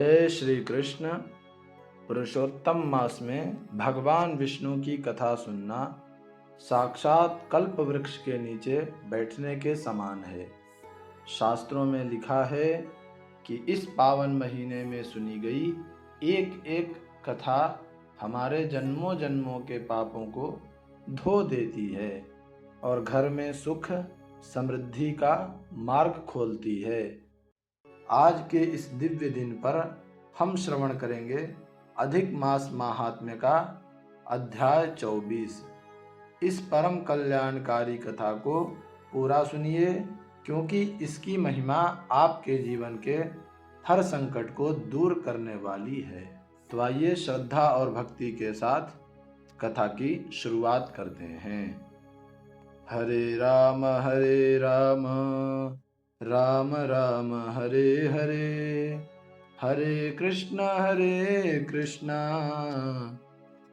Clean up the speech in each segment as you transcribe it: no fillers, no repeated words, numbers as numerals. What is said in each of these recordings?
जय श्री कृष्ण। पुरुषोत्तम मास में भगवान विष्णु की कथा सुनना साक्षात कल्प वृक्ष के नीचे बैठने के समान है। शास्त्रों में लिखा है कि इस पावन महीने में सुनी गई एक एक कथा हमारे जन्मों जन्मों के पापों को धो देती है और घर में सुख समृद्धि का मार्ग खोलती है। आज के इस दिव्य दिन पर हम श्रवण करेंगे अधिक मास महात्म्य का अध्याय 24। इस परम कल्याणकारी कथा को पूरा सुनिए, क्योंकि इसकी महिमा आपके जीवन के हर संकट को दूर करने वाली है। तो आइए श्रद्धा और भक्ति के साथ कथा की शुरुआत करते हैं। हरे राम राम राम हरे हरे, हरे कृष्ण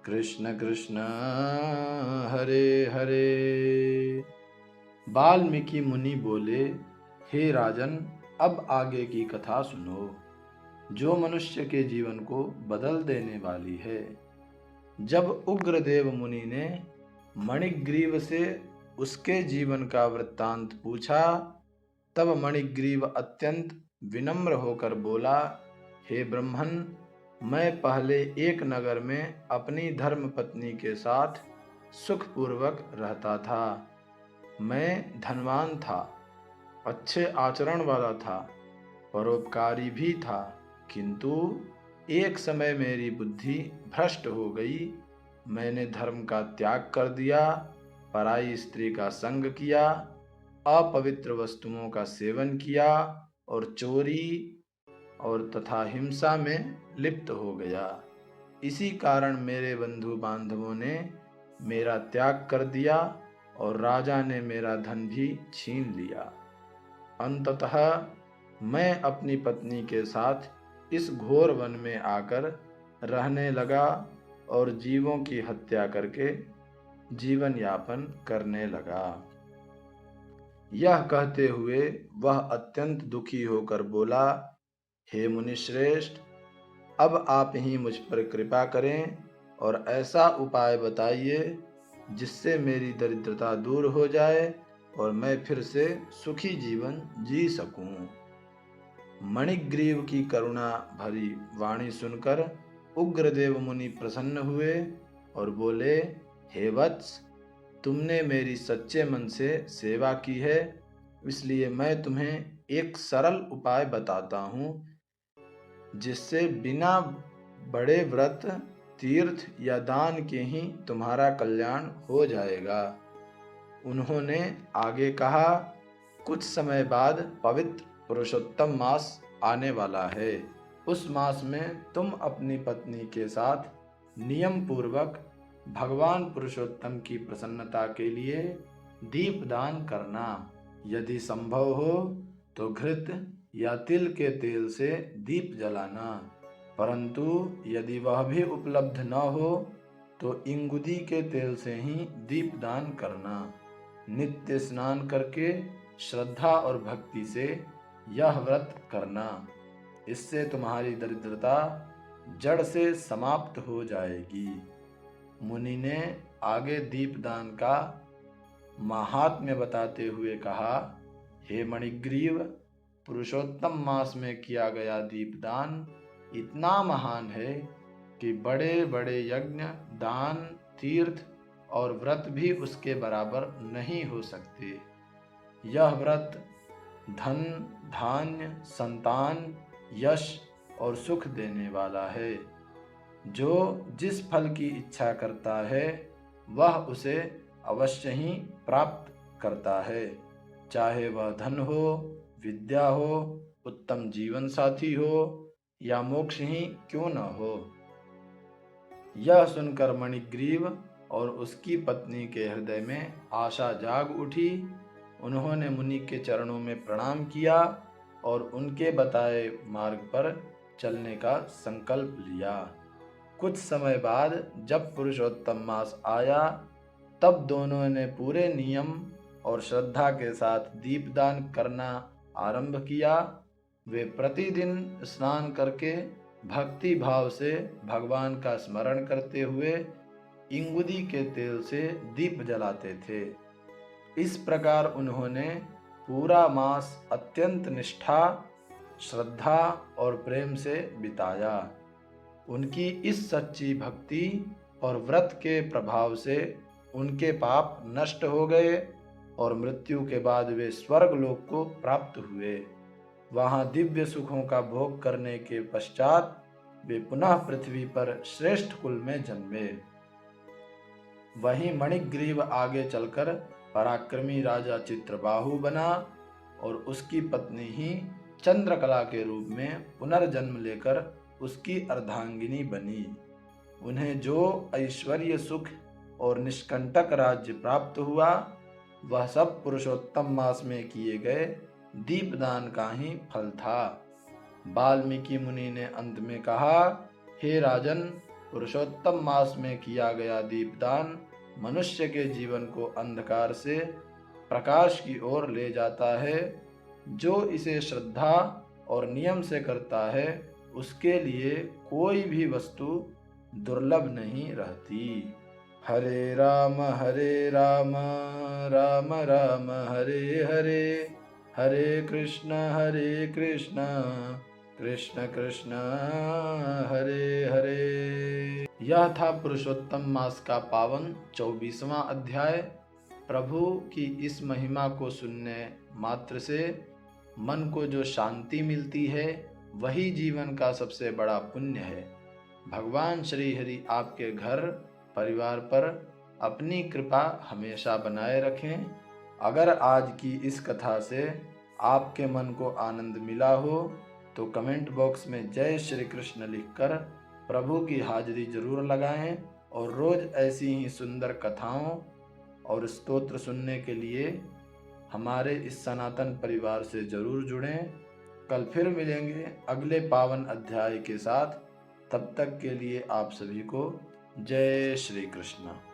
कृष्ण कृष्ण हरे हरे। वाल्मीकि मुनि बोले, हे राजन, अब आगे की कथा सुनो, जो मनुष्य के जीवन को बदल देने वाली है। जब उग्रदेव मुनि ने मणिग्रीव से उसके जीवन का वृत्तांत पूछा, तब मणिग्रीव अत्यंत विनम्र होकर बोला, हे ब्रह्मन, मैं पहले एक नगर में अपनी धर्म पत्नी के साथ सुखपूर्वक रहता था। मैं धनवान था, अच्छे आचरण वाला था, परोपकारी भी था, किंतु एक समय मेरी बुद्धि भ्रष्ट हो गई। मैंने धर्म का त्याग कर दिया, पराई स्त्री का संग किया, अपवित्र वस्तुओं का सेवन किया और चोरी और तथा हिंसा में लिप्त हो गया। इसी कारण मेरे बंधु बांधवों ने मेरा त्याग कर दिया और राजा ने मेरा धन भी छीन लिया। अंततः मैं अपनी पत्नी के साथ इस घोर वन में आकर रहने लगा और जीवों की हत्या करके जीवन यापन करने लगा। यह कहते हुए वह अत्यंत दुखी होकर बोला, हे मुनिश्रेष्ठ, अब आप ही मुझ पर कृपा करें और ऐसा उपाय बताइए जिससे मेरी दरिद्रता दूर हो जाए और मैं फिर से सुखी जीवन जी सकूं। मणिग्रीव की करुणा भरी वाणी सुनकर उग्रदेव मुनि प्रसन्न हुए और बोले, हे वत्स, तुमने मेरी सच्चे मन से सेवा की है, इसलिए मैं तुम्हें एक सरल उपाय बताता हूँ जिससे बिना बड़े व्रत, तीर्थ या दान के ही तुम्हारा कल्याण हो जाएगा। उन्होंने आगे कहा, कुछ समय बाद पवित्र पुरुषोत्तम मास आने वाला है। उस मास में तुम अपनी पत्नी के साथ नियम पूर्वक भगवान पुरुषोत्तम की प्रसन्नता के लिए दीपदान करना। यदि संभव हो तो घृत या तिल के तेल से दीप जलाना, परंतु यदि वह भी उपलब्ध न हो तो इंगुदी के तेल से ही दीपदान करना। नित्य स्नान करके श्रद्धा और भक्ति से यह व्रत करना, इससे तुम्हारी दरिद्रता जड़ से समाप्त हो जाएगी। मुनि ने आगे दीपदान का महात्म्य बताते हुए कहा, हे मणिग्रीव, पुरुषोत्तम मास में किया गया दीपदान इतना महान है कि बड़े बड़े यज्ञ, दान, तीर्थ और व्रत भी उसके बराबर नहीं हो सकते। यह व्रत धन, धान्य, संतान, यश और सुख देने वाला है। जो जिस फल की इच्छा करता है वह उसे अवश्य ही प्राप्त करता है, चाहे वह धन हो, विद्या हो, उत्तम जीवन साथी हो या मोक्ष ही क्यों न हो। यह सुनकर मणिग्रीव और उसकी पत्नी के हृदय में आशा जाग उठी। उन्होंने मुनि के चरणों में प्रणाम किया और उनके बताए मार्ग पर चलने का संकल्प लिया। कुछ समय बाद जब पुरुषोत्तम मास आया, तब दोनों ने पूरे नियम और श्रद्धा के साथ दीपदान करना आरंभ किया। वे प्रतिदिन स्नान करके भक्ति भाव से भगवान का स्मरण करते हुए इंगुदी के तेल से दीप जलाते थे। इस प्रकार उन्होंने पूरा मास अत्यंत निष्ठा, श्रद्धा और प्रेम से बिताया। उनकी इस सच्ची भक्ति और व्रत के प्रभाव से उनके पाप नष्ट हो गए और मृत्यु के बाद वे स्वर्ग लोक को प्राप्त हुए। वहाँ दिव्य सुखों का भोग करने के पश्चात वे पुनः पृथ्वी पर श्रेष्ठ कुल में जन्मे। वहीं मणिग्रीव आगे चलकर पराक्रमी राजा चित्रबाहु बना और उसकी पत्नी ही चंद्रकला के रूप में पुनर्जन्म लेकर उसकी अर्धांगिनी बनी। उन्हें जो ऐश्वर्य, सुख और निष्कंटक राज्य प्राप्त हुआ, वह सब पुरुषोत्तम मास में किए गए दीपदान का ही फल था। वाल्मीकि मुनि ने अंत में कहा, हे राजन, पुरुषोत्तम मास में किया गया दीपदान मनुष्य के जीवन को अंधकार से प्रकाश की ओर ले जाता है। जो इसे श्रद्धा और नियम से करता है, उसके लिए कोई भी वस्तु दुर्लभ नहीं रहती। हरे राम राम राम हरे हरे, हरे कृष्ण कृष्ण कृष्ण हरे हरे। यह था पुरुषोत्तम मास का पावन 24वां अध्याय। प्रभु की इस महिमा को सुनने मात्र से मन को जो शांति मिलती है, वही जीवन का सबसे बड़ा पुण्य है। भगवान श्री हरि आपके घर परिवार पर अपनी कृपा हमेशा बनाए रखें। अगर आज की इस कथा से आपके मन को आनंद मिला हो तो कमेंट बॉक्स में जय श्री कृष्ण लिखकर प्रभु की हाजिरी जरूर लगाएं और रोज ऐसी ही सुंदर कथाओं और स्तोत्र सुनने के लिए हमारे इस सनातन परिवार से जरूर जुड़ें। कल फिर मिलेंगे अगले पावन अध्याय के साथ। तब तक के लिए आप सभी को जय श्री कृष्ण।